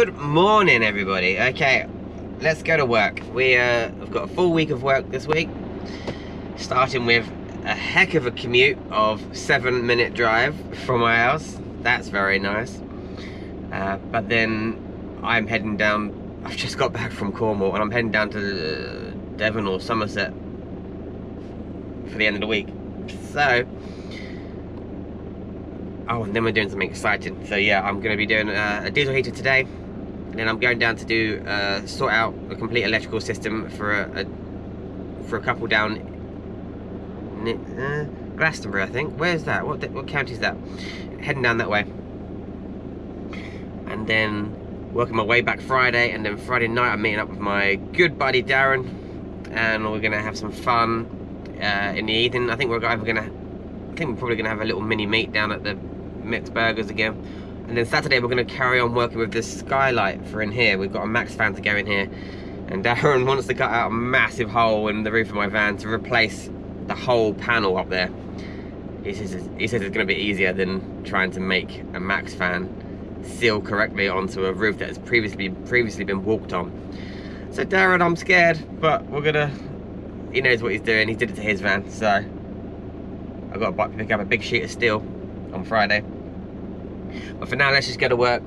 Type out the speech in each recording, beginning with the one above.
Good morning, everybody. Okay, let's go to work. We've got a full week of work this week, starting with a heck of a commute of 7-minute drive from my house. That's very nice. But then I'm heading down. I've just got back from Cornwall and I'm heading down to Devon or Somerset for the end of the week. So, oh, and then we're doing something exciting. So yeah, I'm going to be doing a diesel heater today, and then I'm going down to do sort out a complete electrical system for a couple down Glastonbury, I think. Where's that? What county is that? Heading down that way, and then working my way back Friday, and then Friday night I'm meeting up with my good buddy Darren, and we're going to have some fun in the evening. I think we're probably gonna have a little mini meet down at the Mixed Burgers again, and then Saturday we're gonna carry on working with this skylight for in here. We've got a max fan to go in here, and Darren wants to cut out a massive hole in the roof of my van to replace the whole panel up there. He says it's gonna be easier than trying to make a max fan seal correctly onto a roof that has previously been walked on. So Darren, I'm scared, but he knows what he's doing. He did it to his van, so I've got to pick up a big sheet of steel on Friday. But for now, let's just go to work.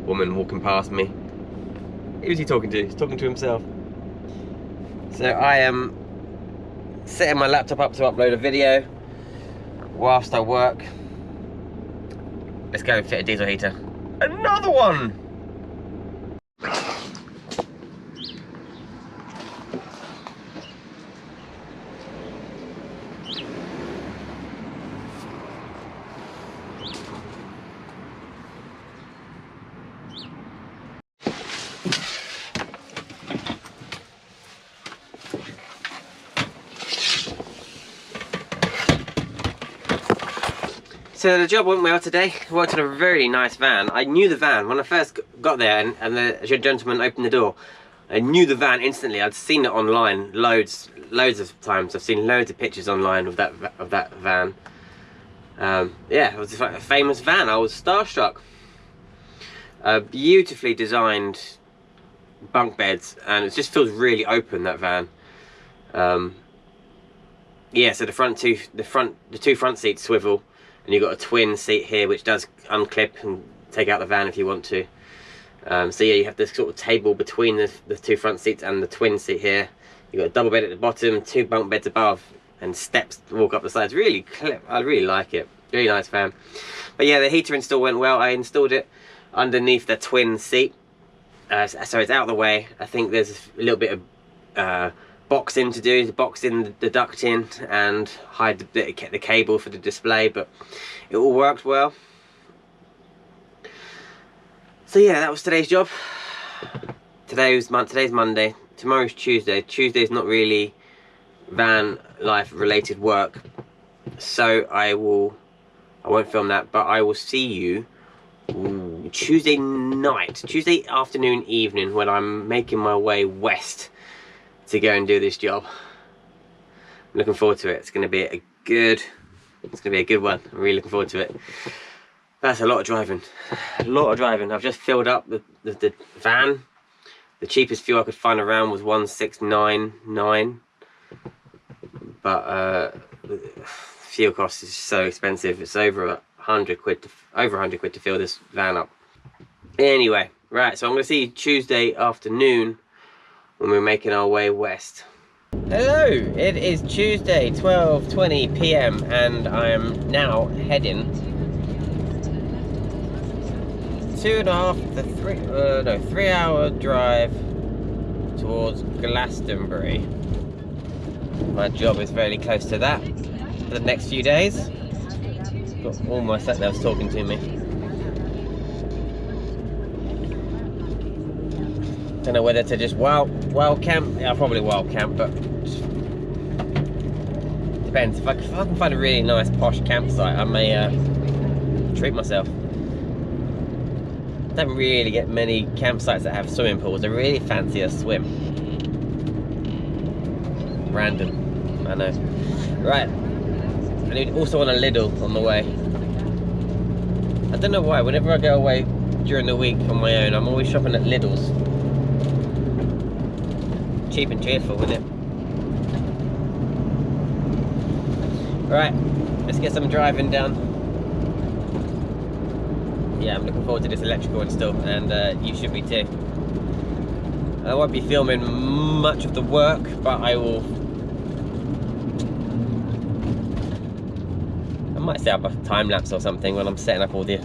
Woman walking past me. Who's he talking to? He's talking to himself. So I am setting my laptop up to upload a video whilst I work. Let's go and fit a diesel heater. Another one! So the job went well today. I worked on a very nice van. I knew the van when I first got there, and the gentleman opened the door. I knew the van instantly. I'd seen it online loads of times. I've seen loads of pictures online of that van. Yeah, it was a famous van. I was starstruck. Beautifully designed bunk beds, and it just feels really open, that van. Yeah, so the two front seats swivel. And you've got a twin seat here which does unclip and take out the van if you want to. So yeah, you have this sort of table between the two front seats and the twin seat here. You've got a double bed at the bottom, 2 bunk beds above, and steps to walk up the sides. Really clip. I really like it. Really nice van. But yeah, the heater install went well. I installed it underneath the twin seat. So it's out of the way. I think there's a little bit of boxing to do, to box in the duct in and hide the cable for the display, but it all worked well. So yeah, that was today's job. Today's Monday, tomorrow's Tuesday. Tuesday's not really van life related work, so I won't film that, but I will see you Tuesday night, Tuesday afternoon, evening, when I'm making my way west to go and do this job. I'm looking forward to it. It's going to be a good one. I'm really looking forward to it. That's a lot of driving. I've just filled up the van. The cheapest fuel I could find around was 1699, but fuel cost is so expensive. It's over 100 quid to fill this van up. Anyway, right, so I'm going to see you Tuesday afternoon when we're making our way west. Hello, it is Tuesday, 12:20 p.m. and I am now heading 3-hour drive towards Glastonbury. My job is fairly close to that for the next few days. Got all my sat navs talking to me. Don't know whether to just wild camp. Yeah, I'll probably wild camp, but depends. If I can find a really nice posh campsite, I may treat myself. Don't really get many campsites that have swimming pools. I really fancy a swim. Random, I know. Right, I also want a Lidl on the way. I don't know why, whenever I go away during the week on my own, I'm always shopping at Lidl's. Cheap and cheerful, isn't it? Right, let's get some driving done. Yeah, I'm looking forward to this electrical install, and you should be too. I won't be filming much of the work, but I might set up a time lapse or something when I'm setting up all the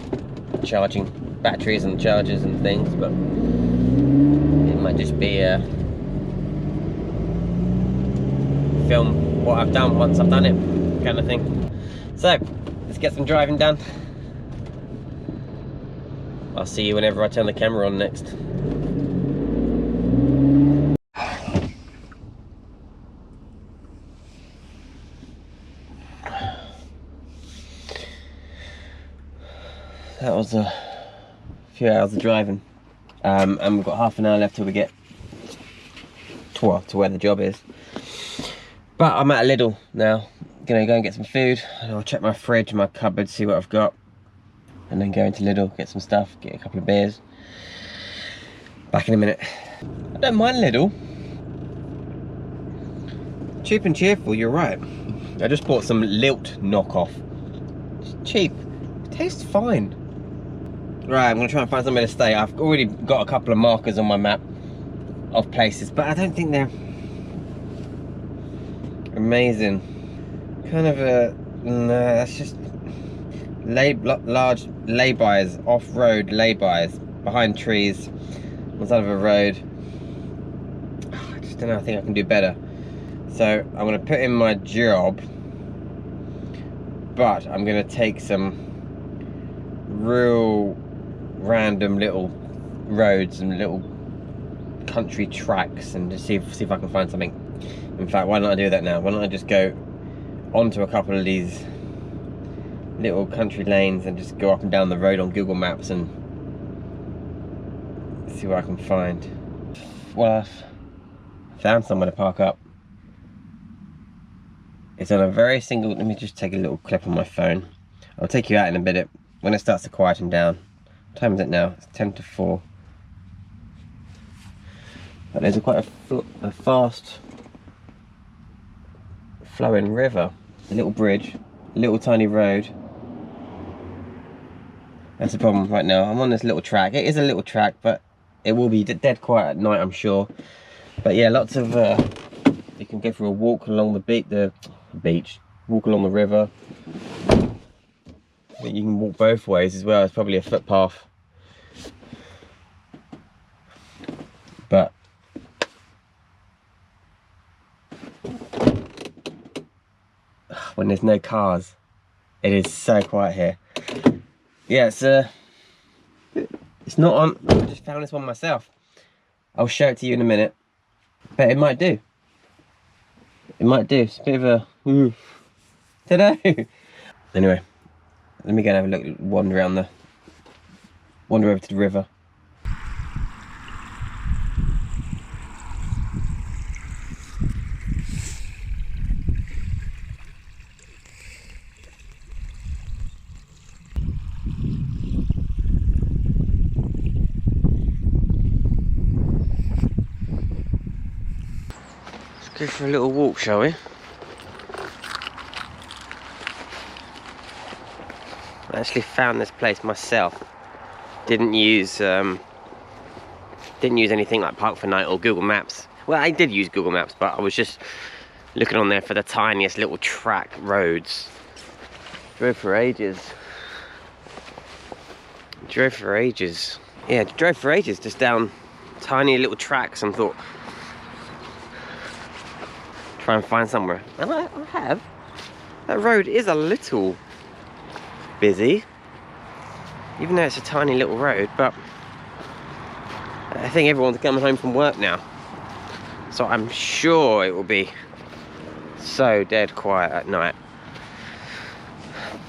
charging batteries and chargers and things, but it might just be film what I've done once I've done it kind of thing. So let's get some driving done. I'll see you whenever I turn the camera on next. That was a few hours of driving, and we've got half an hour left till we get to where the job is. But I'm at a Lidl now. Gonna go and get some food, and I'll check my fridge, my cupboard, see what I've got, and then go into Lidl, get some stuff, get a couple of beers. Back in a minute. I don't mind Lidl. Cheap and cheerful, you're right. I just bought some Lilt knockoff. It's cheap. It tastes fine. Right, I'm gonna try and find somewhere to stay. I've already got a couple of markers on my map of places, but I don't think they're amazing. Kind of a, no, that's just large lay-bys, off-road lay-bys, behind trees, on the side of a road. I just don't know, I think I can do better. So I'm gonna put in my job, but I'm gonna take some real random little roads and little country tracks and just see if I can find something. In fact, why not I do that now? Why not I just go onto a couple of these little country lanes and just go up and down the road on Google Maps and see what I can find. Well, I've found somewhere to park up. It's on a very single, let me just take a little clip on my phone. I'll take you out in a minute when it starts to quieten down. What time is it now? It's 10 to 4. But there's quite a fast flowing river. A little bridge, a little tiny road. That's the problem right now. I'm on this little track. It is a little track, but it will be dead quiet at night, I'm sure. But yeah, lots of you can go for a walk along the beach, walk along the river. But you can walk both ways as well. It's probably a footpath, but when there's no cars, it is so quiet here. Yeah, it's not on. I just found this one myself. I'll show it to you in a minute, but it might do. It might do. It's a bit of a today. Anyway, let me go and have a look, wander over to the river. Go for a little walk, shall we? I actually found this place myself. Didn't use anything like Park for Night or Google Maps. Well, I did use Google Maps, but I was just looking on there for the tiniest little track roads. Drove for ages. Yeah, drove for ages just down tiny little tracks and thought, try and find somewhere. And I have. That road is a little busy, even though it's a tiny little road, but I think everyone's coming home from work now, so I'm sure it will be so dead quiet at night.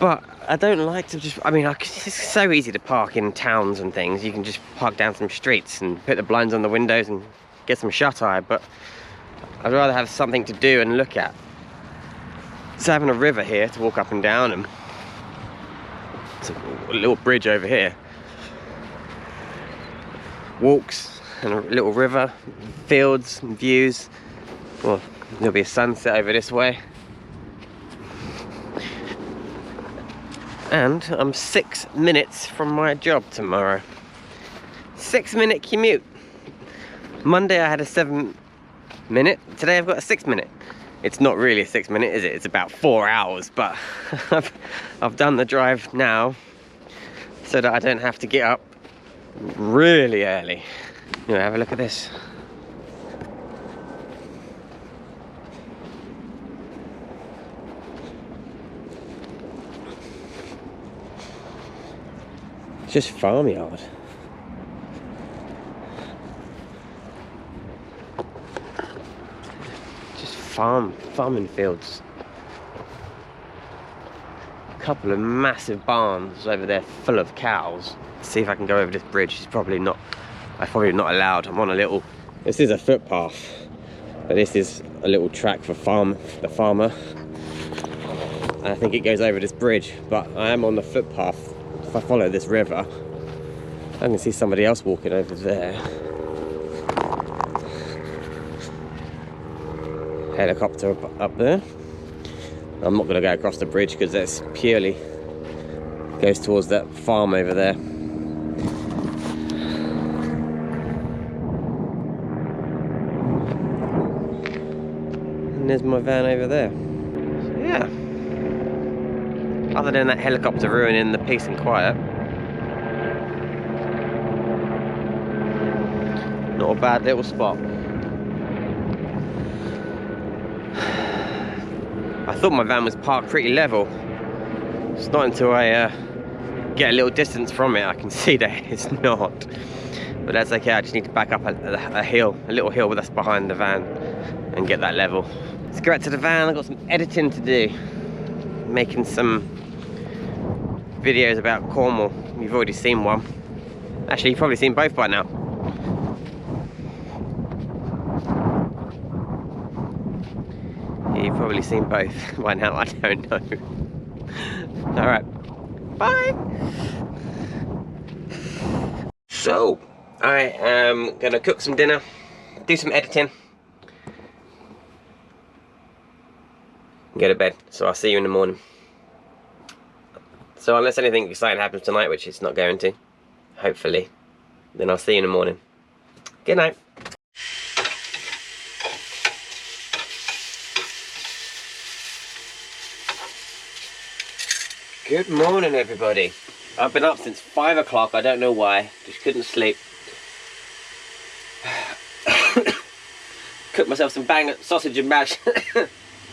But I don't like to just, I mean, it's so easy to park in towns and things. You can just park down some streets and put the blinds on the windows and get some shut-eye, but I'd rather have something to do and look at. It's having a river here to walk up and down, and it's a little bridge over here. walks and a little river, fields and views. Well, there'll be a sunset over this way. And I'm 6 minutes from my job tomorrow. 6-minute commute. Monday I had a 7-minute. Today I've got a 6-minute. It's not really a 6-minute, is it? It's about 4 hours, but I've done the drive now so that I don't have to get up really early. You know, have a look at this. It's just farmyard. Just farming fields. A couple of massive barns over there full of cows. Let's see if I can go over this bridge. I'm probably not allowed. I'm on a little, this is a footpath, but this is a little track for the farmer. And I think it goes over this bridge, but I am on the footpath. If I follow this river, I can see somebody else walking over there. Helicopter up there. I'm not going to go across the bridge because that's purely goes towards that farm over there. And there's my van over there. So yeah. Other than that helicopter ruining the peace and quiet, not a bad little spot. I thought my van was parked pretty level. It's not until I get a little distance from it I can see that it's not. But that's okay, I just need to back up a hill, a little hill that's behind the van, and get that level. Let's go back to the van. I've got some editing to do. Making some videos about Cornwall. You've already seen one. Actually, you've probably seen both by now. You've probably seen both by now, I don't know. Alright, bye! So, I am gonna cook some dinner, do some editing, and go to bed. So I'll see you in the morning. So unless anything exciting happens tonight, which it's not going to, hopefully, then I'll see you in the morning. Good night. Good morning, everybody. I've been up since 5 o'clock. I don't know why. Just couldn't sleep. Cooked myself some bang sausage and mash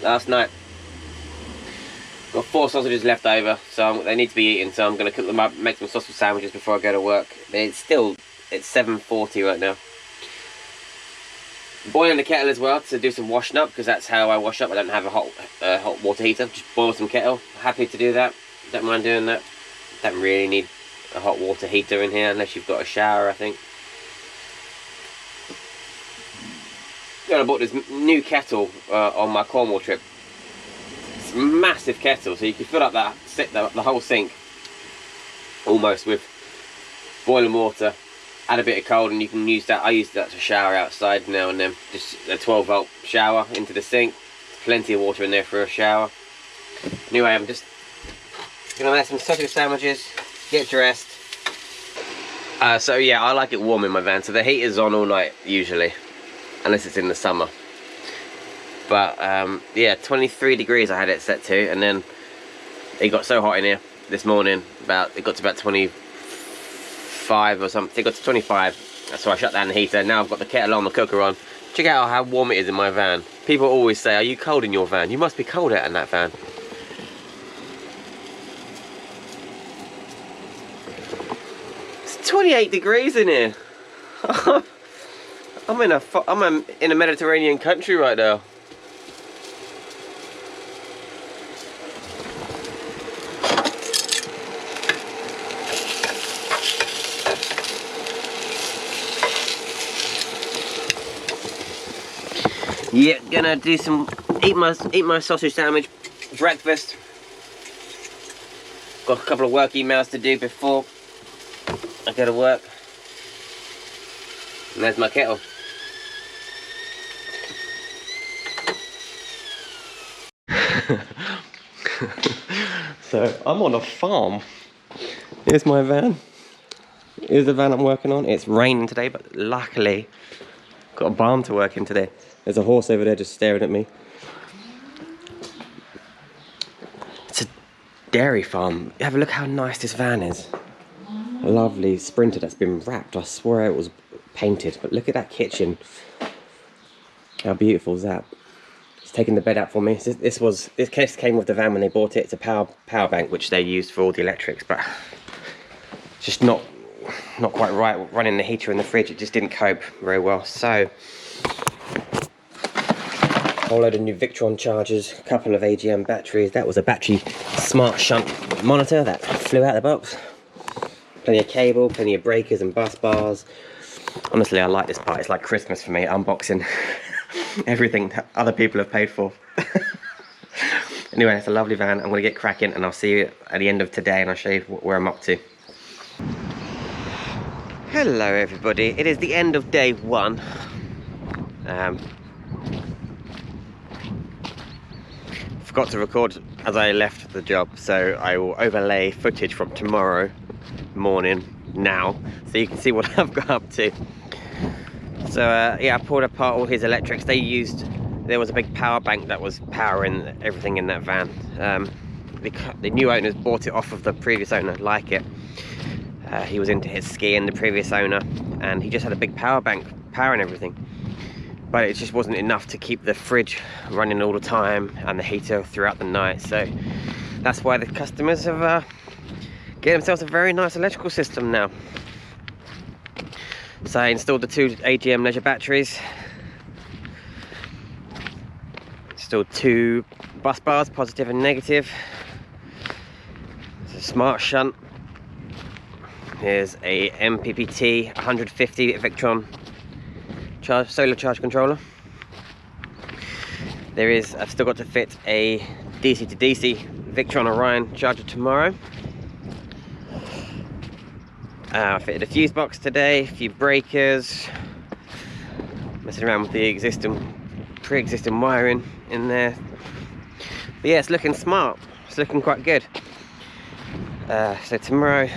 last night. Got 4 sausages left over, so they need to be eaten. So I'm going to cook them up, make some sausage sandwiches before I go to work. It's 7:40 right now. Boiling the kettle as well to do some washing up, because that's how I wash up. I don't have a hot water heater. Just boil some kettle. Happy to do that. Don't mind doing that. Don't really need a hot water heater in here unless you've got a shower, I think. I bought this new kettle on my Cornwall trip. It's a massive kettle, so you can fill up the whole sink almost with boiling water. Add a bit of cold, and you can use that. I use that to shower outside now and then. Just a 12-volt shower into the sink. Plenty of water in there for a shower. Anyway, I'm just gonna make some sausage sandwiches, get dressed. So yeah, I like it warm in my van, so the heater's on all night usually, unless it's in the summer. But yeah, 23 degrees I had it set to, and then it got so hot in here this morning, it got to about 25 or something. It got to 25, so I shut down the heater. Now I've got the kettle on, the cooker on. Check out how warm it is in my van. People always say, are you cold in your van? You must be cold out in that van. It's 28 degrees in here. I'm in a Mediterranean country right now. Yeah, gonna do eat my sausage sandwich, breakfast. Got a couple of work emails to do before I go to work. And there's my kettle. So I'm on a farm. Here's my van. Here's the van I'm working on. It's raining today, but luckily got a barn to work in today. There's a horse over there just staring at me. It's a dairy farm. Have a look how nice this van is. A lovely Sprinter that's been wrapped. I swear it was painted, but look at that kitchen. How beautiful is that? It's taking the bed out for me. This case came with the van when they bought it. It's a power bank which they used for all the electrics, but just not quite right. Running the heater in the fridge, it just didn't cope very well. So a whole load of new Victron chargers, a couple of AGM batteries. That was a battery smart shunt monitor that flew out of the box. Plenty of cable, plenty of breakers and bus bars. Honestly, I like this part. It's like Christmas for me, unboxing everything that other people have paid for. Anyway, it's a lovely van. I'm going to get cracking and I'll see you at the end of today and I'll show you where I'm up to. Hello everybody, it is the end of day one. Forgot to record as I left the job, so I will overlay footage from tomorrow morning now so you can see what I've got up to. So yeah, I pulled apart all his electrics. There was a big power bank that was powering everything in that van. The new owners bought it off of the previous owner, like it. He was into his skiing, the previous owner, and he just had a big power bank powering everything. But it just wasn't enough to keep the fridge running all the time and the heater throughout the night. So that's why the customers have get themselves a very nice electrical system now. So I installed the 2 AGM leisure batteries, installed 2 bus bars, positive and negative. It's a smart shunt. Here's a MPPT 150 Victron solar charge controller. I've still got to fit a DC to DC Victron Orion charger tomorrow. I fitted a fuse box today, a few breakers, messing around with the pre-existing wiring in there. But yeah, it's looking smart. It's looking quite good. So tomorrow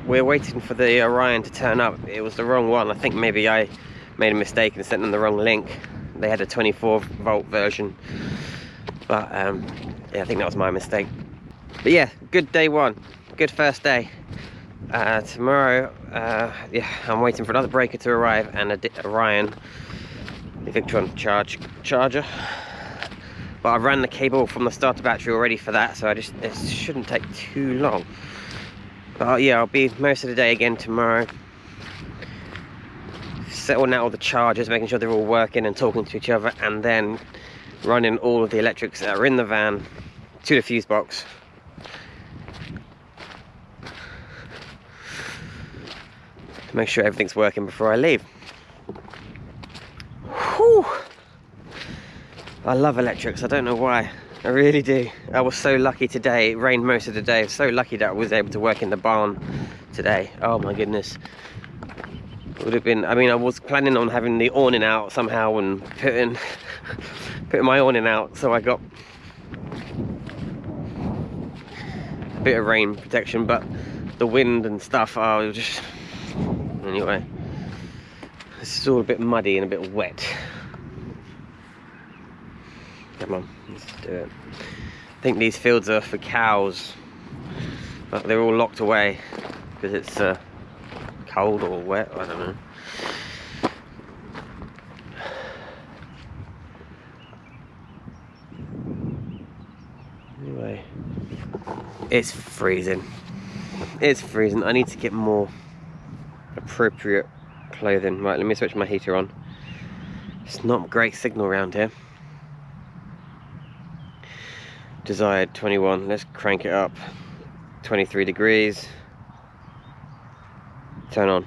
we're waiting for the Orion to turn up. It was the wrong one. I think maybe I made a mistake and sent them the wrong link. They had a 24 volt version, but yeah, I think that was my mistake. But yeah, good day one, good first day. Tomorrow, yeah, I'm waiting for another breaker to arrive and a Orion, the Victron charger. But I've ran the cable from the starter battery already for that, so it shouldn't take too long. But yeah, I'll be most of the day again tomorrow, settling out all the chargers, making sure they're all working and talking to each other, and then running all of the electrics that are in the van to the fuse box. To make sure everything's working before I leave. Whew. I love electrics, I don't know why. I really do. I was so lucky today. It rained most of the day. I was so lucky that I was able to work in the barn today. Oh my goodness. It would have been, I mean, I was planning on having the awning out somehow and putting my awning out, so I got a bit of rain protection, but the wind and stuff, it was just... Anyway, this is all a bit muddy and a bit wet. Come on, let's do it. I think these fields are for cows, but they're all locked away because it's cold or wet, I don't know. Anyway, it's freezing. It's freezing. I need to get more appropriate clothing. Right, let me switch my heater on. It's not a great signal around here. Desired 21, let's crank it up. 23 degrees. Turn on.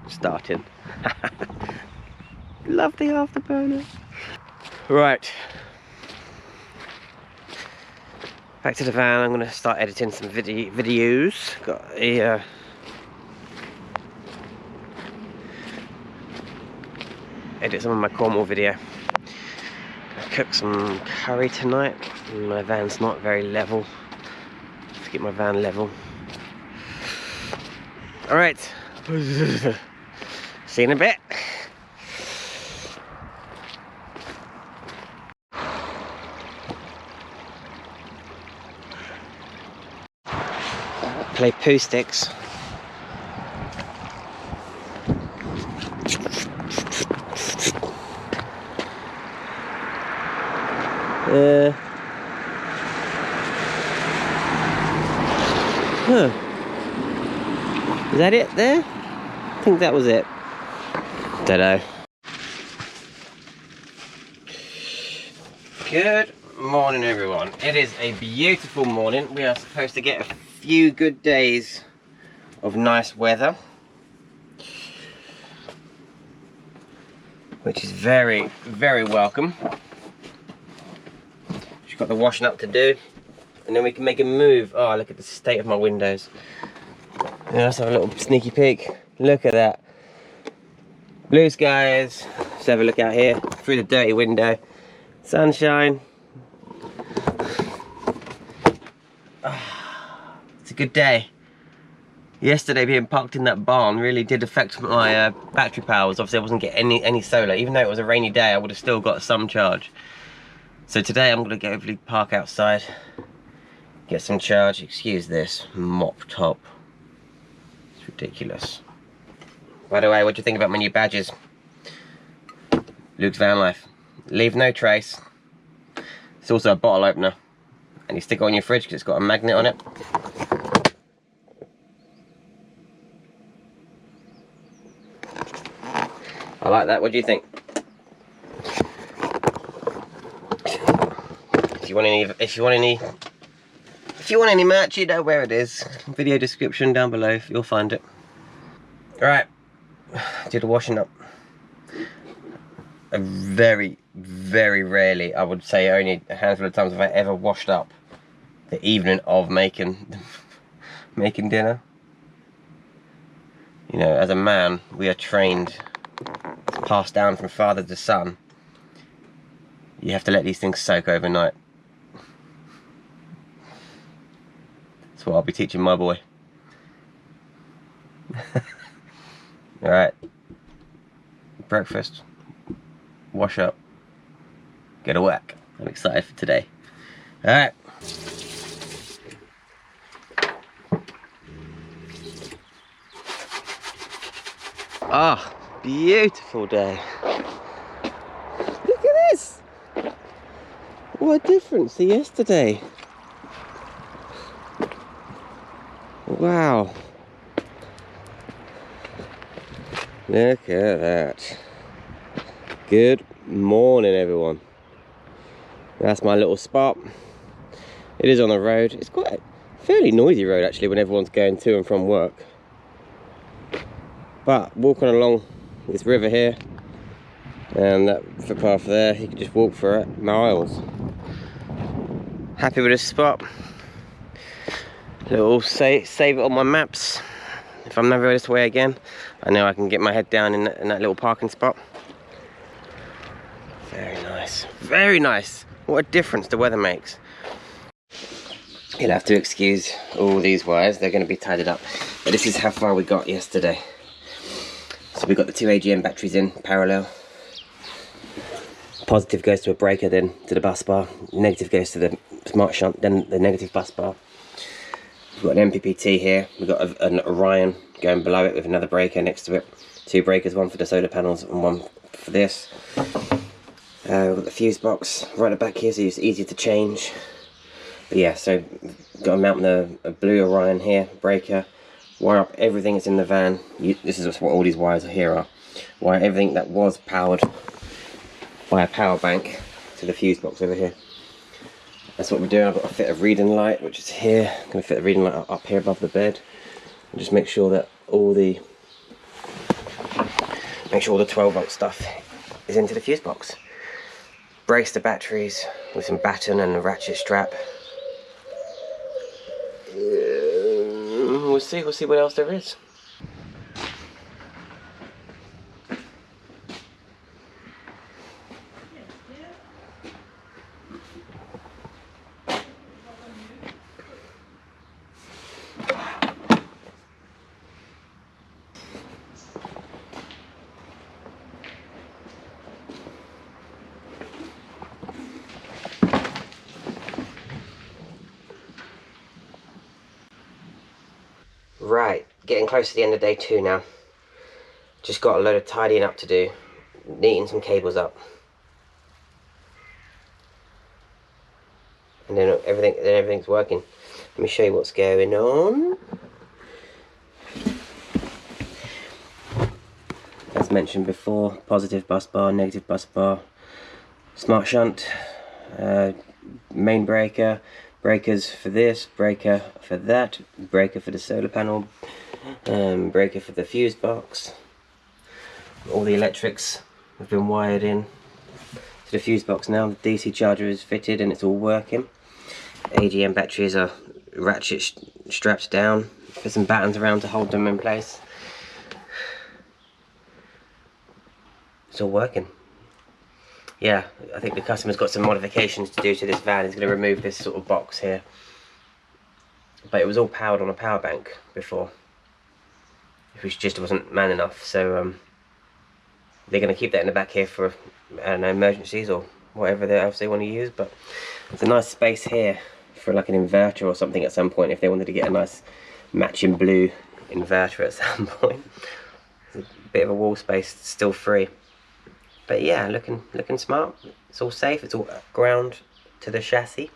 Starting. Love the afterburner. Right. Back to the van. I'm going to start editing some videos. Got a edit some of my Cornwall video. I'll cook some curry tonight. My van's not very level. To keep my van level. Alright. See you in a bit. Play poo sticks. Huh. Is that it there? I think that was it. Dunno. Good morning, everyone. It is a beautiful morning. We are supposed to get a few good days of nice weather, which is very, very welcome. Just got the washing up to do, and then we can make a move. Oh, look at the state of my windows. Yeah, let's have a little sneaky peek. Look at that. Blue skies. Let's have a look out here through the dirty window. Sunshine. It's a good day. Yesterday being parked in that barn really did affect my battery powers. Obviously I wasn't getting any solar. Even though it was a rainy day, I would have still got some charge. So today I'm going to go park outside, get some charge. Excuse this mop top. It's ridiculous. By the way, what do you think about my new badges? Luke's Van Life. Leave no trace. It's also a bottle opener. And you stick it on your fridge because it's got a magnet on it. I like that. What do you think? If you want any merch, you know where it is. Video description down below. You'll find it. All right. Did a washing up. Very, very rarely, I would say only a handful of times have I ever washed up the evening of making dinner. You know, as a man, we are trained, it's passed down from father to son. You have to let these things soak overnight. That's what I'll be teaching my boy. Alright. Breakfast. Wash up. Get a whack. I'm excited for today. Alright. Ah, beautiful day. Look at this. What a difference to yesterday. Wow. Look at that. Good morning, everyone. That's my little spot. It is on the road. It's quite a fairly noisy road actually when everyone's going to and from work. But walking along this river here and that footpath there, you can just walk for it miles. Happy with this spot. Little save it on my maps. If I'm never this way again, I know I can get my head down in that little parking spot. Very nice. Very nice. What a difference the weather makes. You'll have to excuse all these wires. They're going to be tidied up. But this is how far we got yesterday. So we got the two AGM batteries in parallel. Positive goes to a breaker, then to the bus bar. Negative goes to the smart shunt, then the negative bus bar. We've got an MPPT here. We've got an Orion going below it with another breaker next to it. Two breakers, one for the solar panels and one for this. We've got the fuse box right at the back here, so it's easy to change. But yeah, so got to mount a blue Orion here, breaker, wire up everything that's in the van. This is what all these wires here are. Wire everything that was powered by a power bank to the fuse box over here. That's what we're doing. I've got to fit a reading light, which is here. I'm going to fit the reading light up here above the bed. And just make sure that all the 12-volt stuff is into the fuse box. Brace the batteries with some batten and a ratchet strap. We'll see what else there is. Right, getting close to the end of day 2 now. Just got a load of tidying up to do, neating some cables up, and then everything's working. Let me show you what's going on. As mentioned before, positive bus bar, negative bus bar, smart shunt, main breaker, breakers for this, breaker for that, breaker for the solar panel, breaker for the fuse box. All the electrics have been wired in to the fuse box now. The DC charger is fitted and it's all working. AGM batteries are ratchet strapped down. Put some battens around to hold them in place. It's all working. Yeah, I think the customer's got some modifications to do to this van. He's going to remove this sort of box here. But it was all powered on a power bank before, which just wasn't man enough. So they're going to keep that in the back here for, I don't know, emergencies or whatever else they want to use. But there's a nice space here for like an inverter or something at some point, if they wanted to get a nice matching blue inverter at some point. There's a bit of a wall space still free. But yeah, looking smart. It's all safe. It's all ground to the chassis.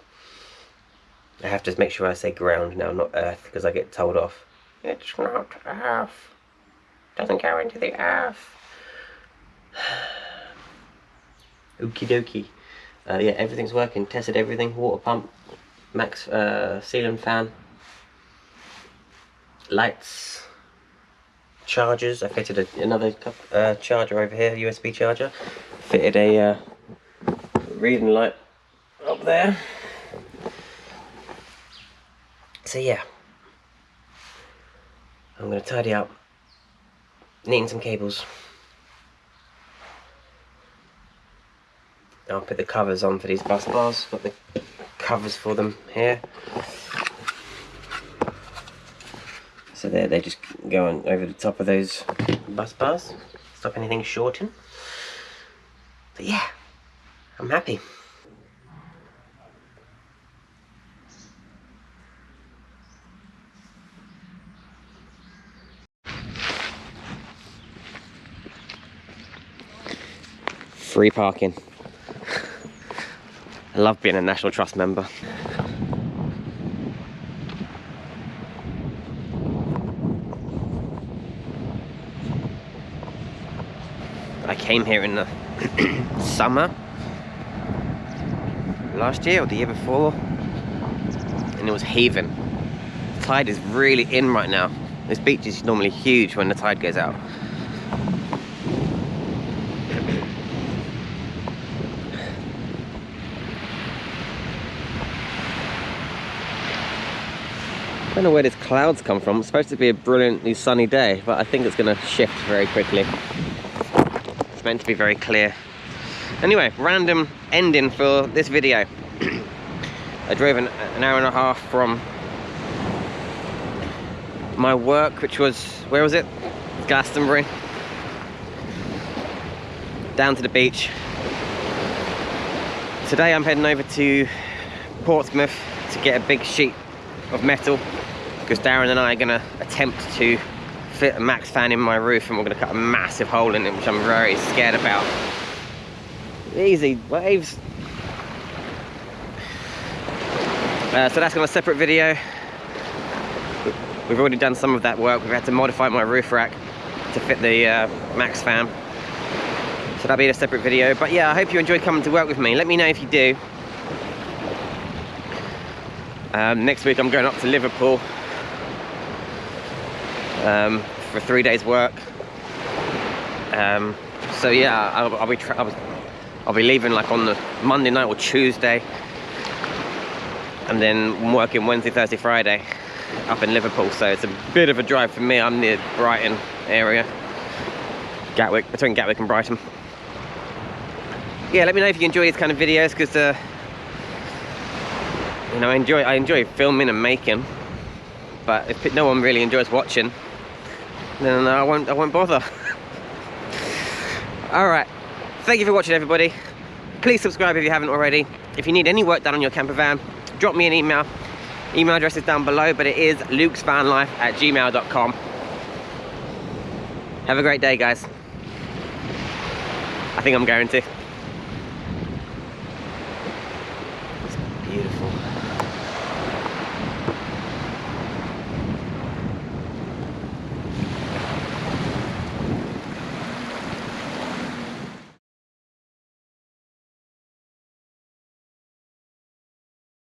I have to make sure I say ground now, not earth, because I get told off. It's not earth. Doesn't go into the earth. Okie dokie. Yeah, everything's working. Tested everything. Water pump, max ceiling fan, lights, chargers. I fitted another charger over here, USB charger. Fitted a reading light up there. So yeah, I'm going to tidy up, neaten some cables. I'll put the covers on for these bus bars. Got the covers for them here. So they just go on over the top of those bus bars, stop anything shorting. But yeah, I'm happy. Free parking. I love being a National Trust member. I came here in the summer last year or the year before, and it was heaving. The tide is really in right now. This beach is normally huge when the tide goes out. I don't know where these clouds come from. It's supposed to be a brilliantly sunny day, but I think it's going to shift very quickly. It's meant to be very clear. Anyway, random ending for this video. I drove an hour and a half from my work, which was, where was it? Glastonbury. Down to the beach. Today I'm heading over to Portsmouth to get a big sheet of metal, because Darren and I are going to attempt to fit a max fan in my roof, and we're going to cut a massive hole in it, which I'm very scared about. Easy waves. So that's on a separate video. We've already done some of that work. We've had to modify my roof rack to fit the max fan, so that'll be a separate video. But yeah, I hope you enjoyed coming to work with me. Let me know if you do. Next week I'm going up to Liverpool for 3 days work. So yeah, I'll be leaving like on the Monday night or Tuesday, and then working Wednesday, Thursday, Friday up in Liverpool. So it's a bit of a drive for me. I'm near Brighton area, Gatwick, between Gatwick and Brighton. Yeah, let me know if you enjoy these kind of videos, because you know, I enjoy filming and making, but if no one really enjoys watching, then I won't bother. Alright, thank you for watching, everybody. Please subscribe if you haven't already. If you need any work done on your camper van, drop me an email, Email address is down below, but it is lukesvanlife@gmail.com. Have a great day, guys. I think I'm going to.